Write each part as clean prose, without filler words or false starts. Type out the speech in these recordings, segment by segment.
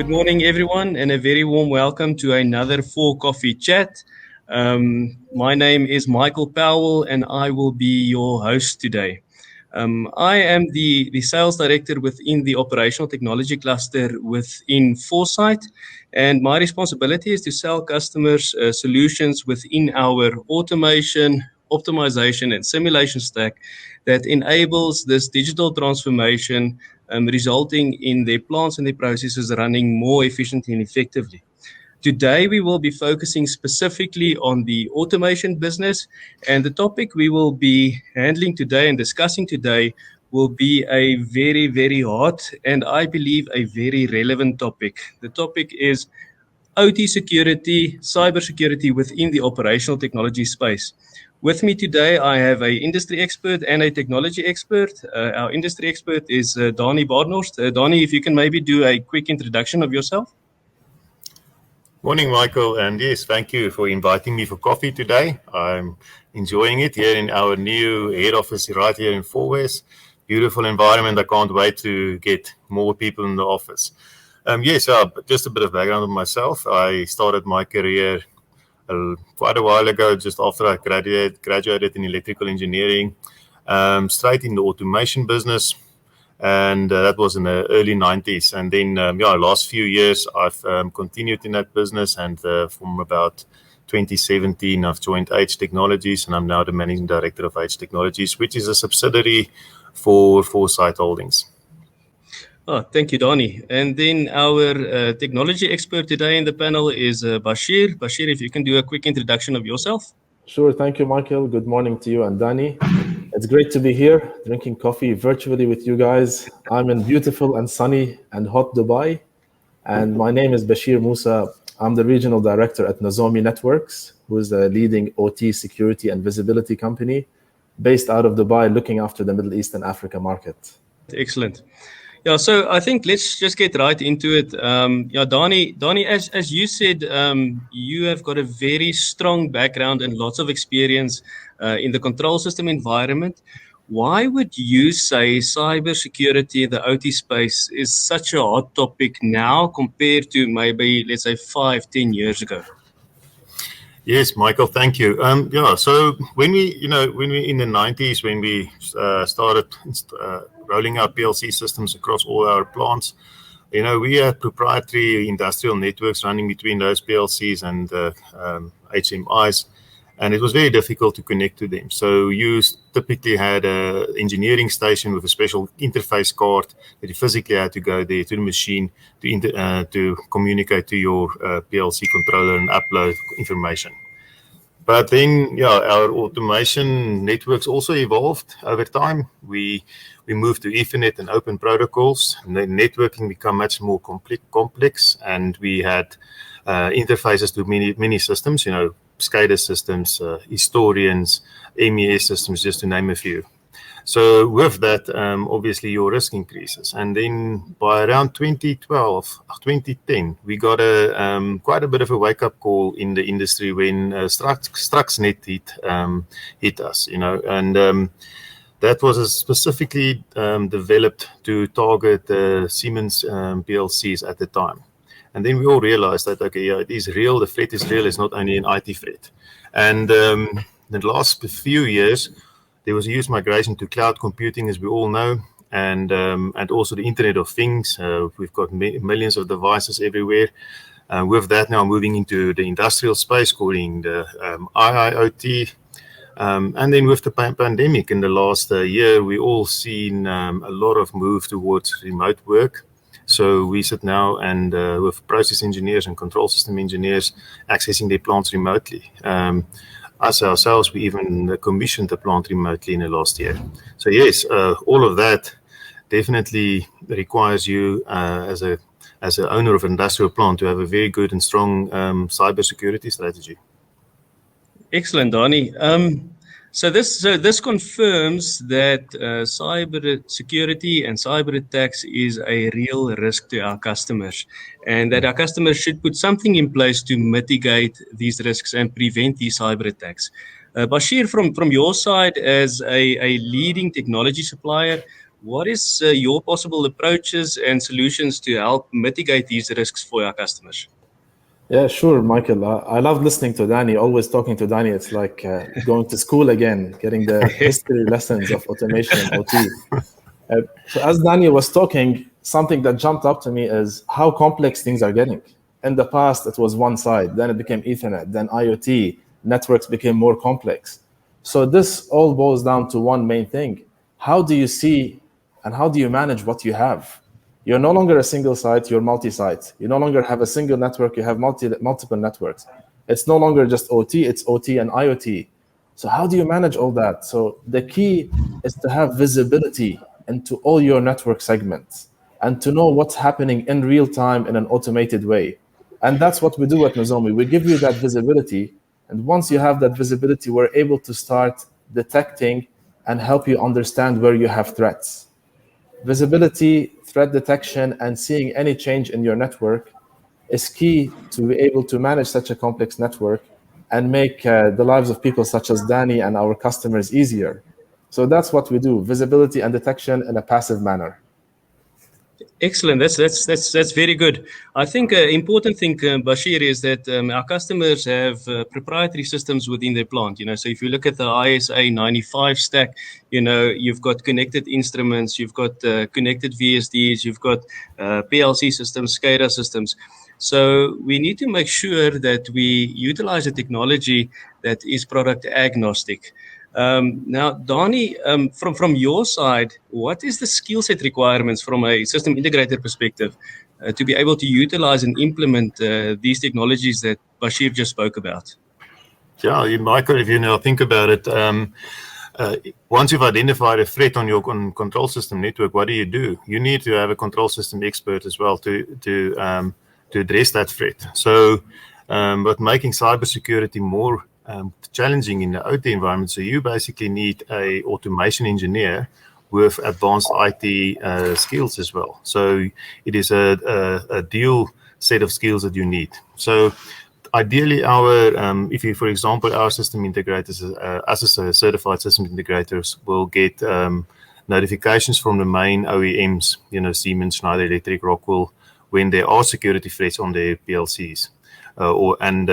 Good morning, everyone, and a very warm welcome to another 4Coffee chat. My name is Michael Powell, and I will be your host today. I am the sales director within the operational technology cluster within 4Sight, and my responsibility is to sell customers solutions within our automation, optimization, and simulation stack that enables this digital transformation, resulting in their plants and their processes running more efficiently and effectively. Today, we will be focusing specifically on the automation business, and the topic we will be handling today and discussing today will be a very, very hot and I believe a very relevant topic. The topic is OT security, cybersecurity within the operational technology space. With me today, I have an industry expert and a technology expert. Our industry expert is Donnie Barnhorst. Donnie, if you can maybe do a quick introduction of yourself. Morning, Michael, and yes, thank you for inviting me for coffee today. I'm enjoying it here in our new head office right here in 4West. Beautiful environment. I can't wait to get more people in the office. Just a bit of background on myself. I started my career quite a while ago, just after I graduated in electrical engineering, straight in the automation business. And that was in the early 90s. And then, last few years, I've continued in that business. And from about 2017, I've joined H Technologies, and I'm now the managing director of H Technologies, which is a subsidiary for 4Sight Holdings. Oh, thank you, Donnie. And then our technology expert today in the panel is Bashir. Bashir, if you can do a quick introduction of yourself. Sure. Thank you, Michael. Good morning to you and Danny. It's great to be here drinking coffee virtually with you guys. I'm in beautiful and sunny and hot Dubai. And my name is Bashir Musa. I'm the regional director at Nozomi Networks, who is a leading OT security and visibility company based out of Dubai, looking after the Middle East and Africa market. Excellent. Yeah, so I think let's just get right into it. Donnie, as you said, you have got a very strong background and lots of experience in the control system environment. Why would you say cybersecurity in the OT space is such a hot topic now compared to maybe, let's say, 5-10 years ago? Yes, Michael, thank you. So when we in the 90s, when we started rolling out PLC systems across all our plants, we had proprietary industrial networks running between those PLCs and HMIs, and it was very difficult to connect to them. So you typically had an engineering station with a special interface card that you physically had to go there to the machine to communicate to your PLC controller and upload information. But then, our automation networks also evolved over time. We moved to Ethernet and open protocols, and the networking became much more complex, and we had interfaces to many systems, SCADA systems, historians, MES systems, just to name a few. So with that, obviously your risk increases. And then by around 2012, 2010, we got quite a bit of a wake-up call in the industry when Stuxnet hit us, and that was specifically developed to target the Siemens PLCs at the time. And then we all realized that, it is real, the threat is real, it's not only an IT threat. And the last few years, there was a huge migration to cloud computing, as we all know, and also the Internet of Things. We've got millions of devices everywhere. With that now moving into the industrial space, calling the IIoT. And then with the pandemic in the last year, we all seen a lot of move towards remote work. So we sit now and with process engineers and control system engineers accessing their plants remotely. Us ourselves, we even commissioned the plant remotely in the last year. So yes, all of that definitely requires you as an owner of an industrial plant to have a very good and strong cybersecurity strategy. Excellent, Donnie. So this confirms that cyber security and cyber attacks is a real risk to our customers, and that our customers should put something in place to mitigate these risks and prevent these cyber attacks. Bashir, from your side as a leading technology supplier, what is your possible approaches and solutions to help mitigate these risks for our customers? Yeah, sure, Michael. I love listening to Danny. Always talking to Danny, it's like going to school again, getting the history lessons of automation and OT. So as Danny was talking, something that jumped up to me is how complex things are getting. In the past, it was one side, then it became Ethernet, then IoT, networks became more complex. So this all boils down to one main thing. How do you see and how do you manage what you have? You're no longer a single site, you're multi-site. You no longer have a single network, you have multiple networks. It's no longer just OT, it's OT and IoT. So how do you manage all that? So the key is to have visibility into all your network segments and to know what's happening in real time in an automated way. And that's what we do at Nozomi. We give you that visibility. And once you have that visibility, we're able to start detecting and help you understand where you have threats. Visibility, threat detection, and seeing any change in your network is key to be able to manage such a complex network and make the lives of people such as Danny and our customers easier. So that's what we do, visibility and detection in a passive manner. Excellent. That's very good. I think an important thing, Bashir, is that our customers have proprietary systems within their plant. So if you look at the ISA 95 stack, you've got connected instruments, you've got connected VSDs, you've got PLC systems, SCADA systems. So we need to make sure that we utilize a technology that is product agnostic. Now, Donnie, from your side, what is the skill set requirements from a system integrator perspective to be able to utilize and implement these technologies that Bashir just spoke about? Yeah, Michael, if you think about it, once you've identified a threat on your control system network, what do? You need to have a control system expert as well to address that threat. So, but making cybersecurity more challenging in the OT environment, so you basically need a automation engineer with advanced IT skills as well. So it is a dual set of skills that you need. So ideally, if you, for example, our system integrators, us as a certified system integrators, will get notifications from the main OEMs, Siemens, Schneider Electric, Rockwell, when there are security threats on their PLCs, and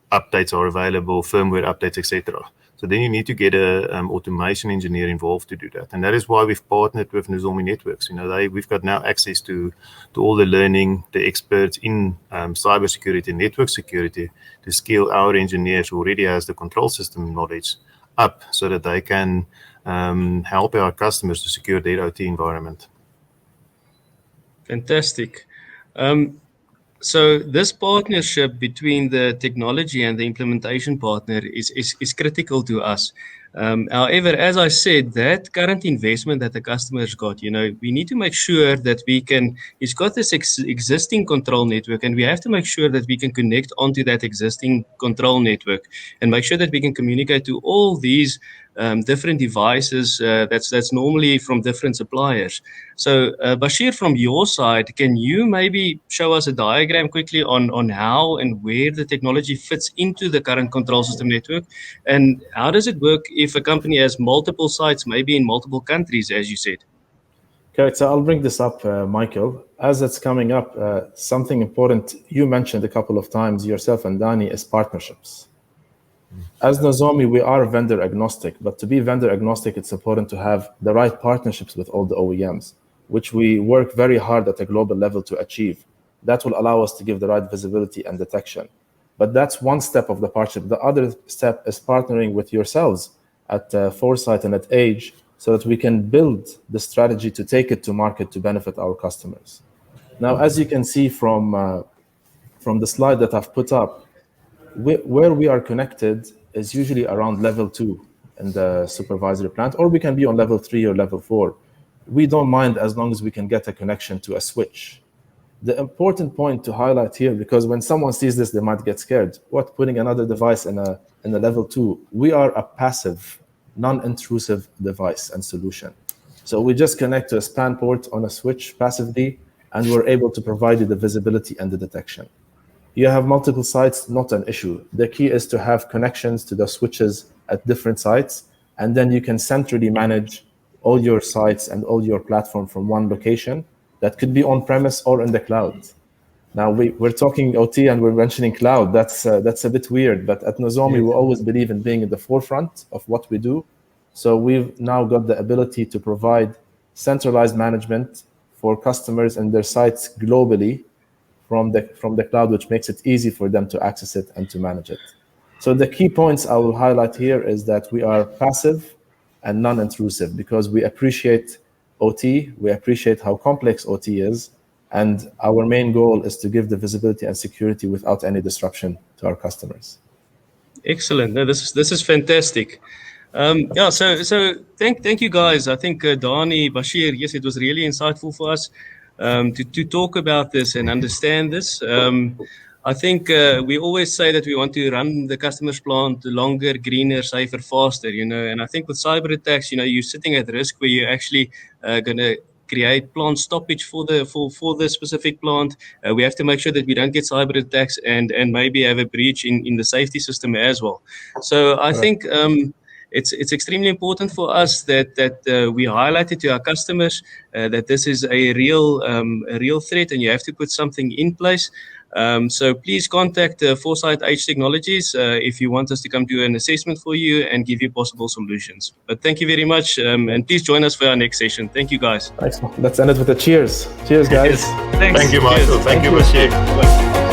updates are available, firmware updates, etc. So then you need to get an automation engineer involved to do that, and that is why we've partnered with Nozomi Networks. We've got now access to all the learning, the experts in cybersecurity and network security to scale our engineers who already has the control system knowledge up, so that they can help our customers to secure their OT environment. Fantastic. So this partnership between the technology and the implementation partner is critical to us. However, as I said, that current investment that the customer's got, we need to make sure that he's got this existing control network, and we have to make sure that we can connect onto that existing control network and make sure that we can communicate to all these different devices that's normally from different suppliers. So Bashir, from your side, can you maybe show us a diagram quickly on how and where the technology fits into the current control system network, and how does it work if a company has multiple sites, maybe in multiple countries, as you said? Correct. So I'll bring this up, Michael. As it's coming up, something important you mentioned a couple of times, yourself and Danny, is partnerships. As Nozomi, we are vendor agnostic, but to be vendor agnostic, it's important to have the right partnerships with all the OEMs, which we work very hard at a global level to achieve. That will allow us to give the right visibility and detection. But that's one step of the partnership. The other step is partnering with yourselves at 4Sight and at Age, so that we can build the strategy to take it to market to benefit our customers. Now, as you can see from the slide that I've put up, where we are connected is usually around level 2 in the supervisory plant, or we can be on level 3 or level 4. We don't mind as long as we can get a connection to a switch. The important point to highlight here, because when someone sees this, they might get scared. What, putting another device in a level 2? We are a passive, non-intrusive device and solution. So we just connect to a span port on a switch passively, and we're able to provide you the visibility and the detection. You have multiple sites, not an issue. The key is to have connections to the switches at different sites, and then you can centrally manage all your sites and all your platform from one location that could be on-premise or in the cloud. Now we're talking OT and we're mentioning cloud. That's a bit weird, but at Nozomi we always believe in being in the forefront of what we do. So we've now got the ability to provide centralized management for customers and their sites globally from the cloud, which makes it easy for them to access it and to manage it. So the key points I will highlight here is that we are passive and non-intrusive because we appreciate OT, we appreciate how complex OT is, and our main goal is to give the visibility and security without any disruption to our customers. Excellent. No, this is fantastic. So thank you guys. I think Dani, Bashir, yes, it was really insightful for us to talk about this and understand this. I think we always say that we want to run the customer's plant longer, greener, safer, faster, and I think with cyber attacks, you're sitting at risk where you're actually going to create plant stoppage for the specific plant. We have to make sure that we don't get cyber attacks and maybe have a breach in the safety system as well. So I think it's extremely important for us that we highlight it to our customers that this is a real threat and you have to put something in place. So please contact 4Sight H Technologies if you want us to come do an assessment for you and give you possible solutions. But thank you very much, and please join us for our next session. Thank you, guys. Thanks. Let's end it with a cheers. Cheers, guys. Yes. Thanks. Thank you, Michael. Cheers. Thank you, Bashir. Bye.